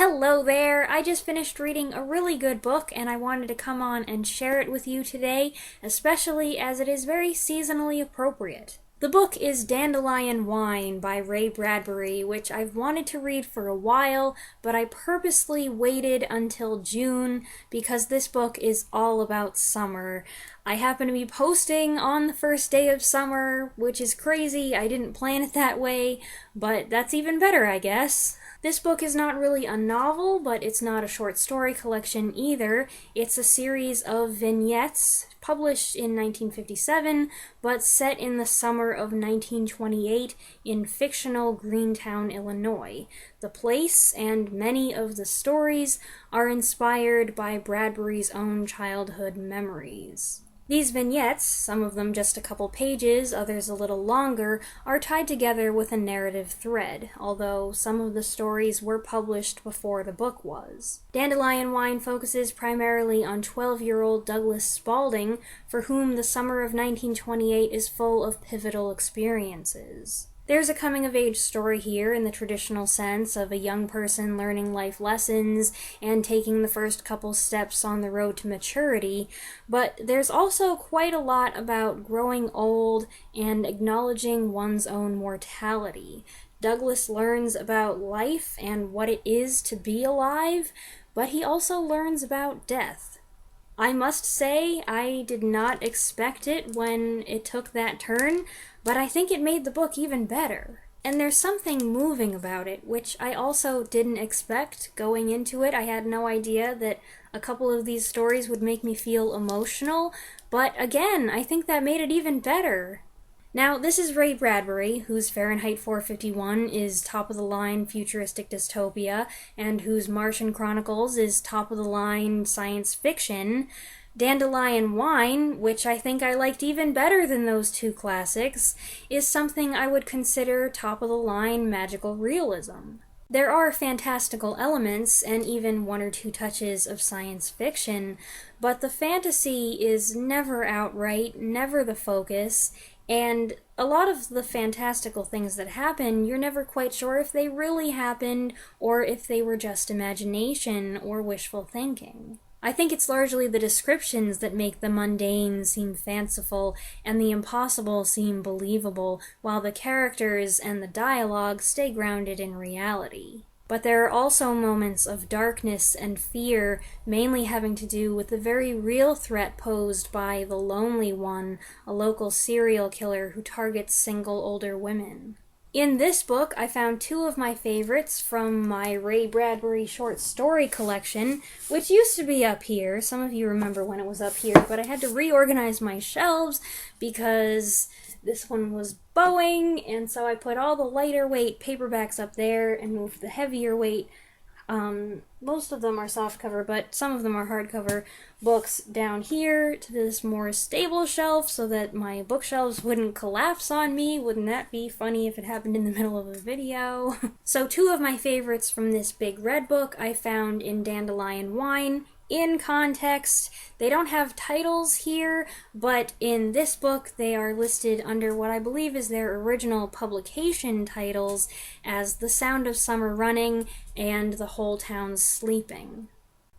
Hello there! I just finished reading a really good book and I wanted to come on and share it with you today, especially as it is very seasonally appropriate. The book is Dandelion Wine by Bradbury, which I've wanted to read for a while, but I purposely waited until June because this book is all about summer. I happen to be posting on the first day of summer, which is crazy. I didn't plan it that way, but that's even better, I guess. This book is not really a novel, but it's not a short story collection either. It's a series of vignettes published in 1957, but set in the summer of 1928 in fictional Greentown, Illinois. The place and many of the stories are inspired by Bradbury's own childhood memories. These vignettes, some of them just a couple pages, others a little longer, are tied together with a narrative thread, although some of the stories were published before the book was. Dandelion Wine focuses primarily on 12-year-old Douglas Spaulding, for whom the summer of 1928 is full of pivotal experiences. There's a coming-of-age story here in the traditional sense of a young person learning life lessons and taking the first couple steps on the road to maturity, but there's also quite a lot about growing old and acknowledging one's own mortality. Douglas learns about life and what it is to be alive, but he also learns about death. I must say, I did not expect it when it took that turn, but I think it made the book even better. And there's something moving about it, which I also didn't expect going into it. I had no idea that a couple of these stories would make me feel emotional, but again, I think that made it even better. Now, this is Bradbury, whose Fahrenheit 451 is top-of-the-line futuristic dystopia, and whose Martian Chronicles is top-of-the-line science fiction. Dandelion Wine, which I think I liked even better than those two classics, is something I would consider top-of-the-line magical realism. There are fantastical elements, and even one or two touches of science fiction, but the fantasy is never outright, never the focus, and a lot of the fantastical things that happen, you're never quite sure if they really happened, or if they were just imagination or wishful thinking. I think it's largely the descriptions that make the mundane seem fanciful and the impossible seem believable, while the characters and the dialogue stay grounded in reality. But there are also moments of darkness and fear, mainly having to do with the very real threat posed by the Lonely One, a local serial killer who targets single older women. In this book, I found two of my favorites from my Bradbury short story collection, which used to be up here. Some of you remember when it was up here, but I had to reorganize my shelves because this one was bowing, and so I put all the lighter weight paperbacks up there and moved the heavier weight, most of them are softcover, but some of them are hardcover books down here to this more stable shelf so that my bookshelves wouldn't collapse on me. Wouldn't that be funny if it happened in the middle of a video? So two of my favorites from this big red book I found in Dandelion Wine. In context, they don't have titles here, but in this book they are listed under what I believe is their original publication titles as The Sound of Summer Running and The Whole Town's Sleeping.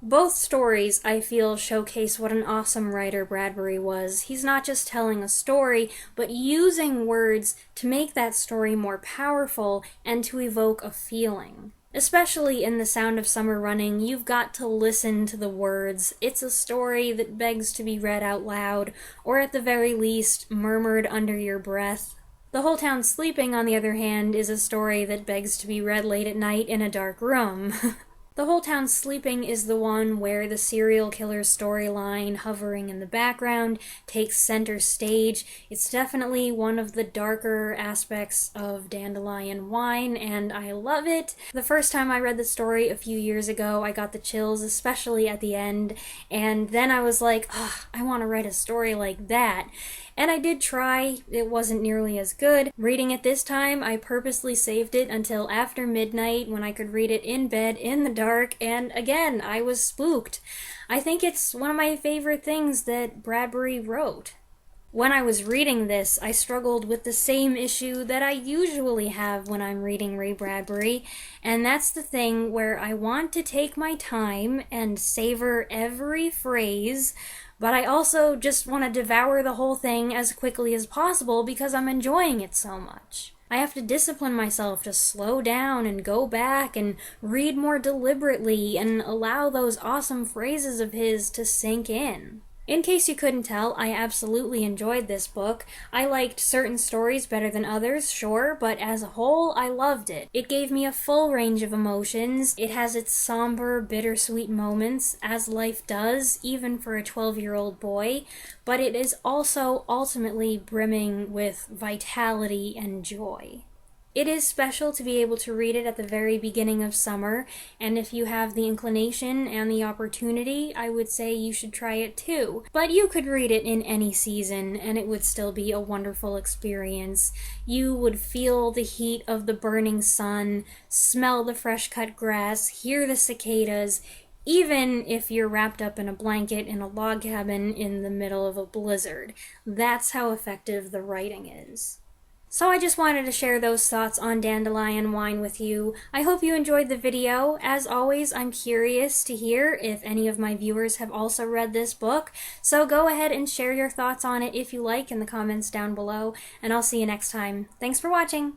Both stories, I feel, showcase what an awesome writer Bradbury was. He's not just telling a story, but using words to make that story more powerful and to evoke a feeling. Especially in The Sound of Summer Running, you've got to listen to the words. It's a story that begs to be read out loud, or at the very least, murmured under your breath. The Whole Town Sleeping, on the other hand, is a story that begs to be read late at night in a dark room. The Whole Town Sleeping is the one where the serial killer's storyline, hovering in the background, takes center stage. It's definitely one of the darker aspects of Dandelion Wine, and I love it. The first time I read the story a few years ago, I got the chills, especially at the end, and then I was like, I want to write a story like that. And I did try. It wasn't nearly as good. Reading it this time, I purposely saved it until after midnight when I could read it in bed in the dark, and again, I was spooked. I think it's one of my favorite things that Bradbury wrote. When I was reading this, I struggled with the same issue that I usually have when I'm reading Ray Bradbury, and that's the thing where I want to take my time and savor every phrase, but I also just want to devour the whole thing as quickly as possible because I'm enjoying it so much. I have to discipline myself to slow down and go back and read more deliberately and allow those awesome phrases of his to sink in. In case you couldn't tell, I absolutely enjoyed this book. I liked certain stories better than others, sure, but as a whole, I loved it. It gave me a full range of emotions. It has its somber, bittersweet moments, as life does, even for a 12-year-old boy, but it is also ultimately brimming with vitality and joy. It is special to be able to read it at the very beginning of summer, and if you have the inclination and the opportunity, I would say you should try it too. But you could read it in any season, and it would still be a wonderful experience. You would feel the heat of the burning sun, smell the fresh-cut grass, hear the cicadas, even if you're wrapped up in a blanket in a log cabin in the middle of a blizzard. That's how effective the writing is. So I just wanted to share those thoughts on Dandelion Wine with you. I hope you enjoyed the video. As always, I'm curious to hear if any of my viewers have also read this book, so go ahead and share your thoughts on it if you like in the comments down below, and I'll see you next time. Thanks for watching!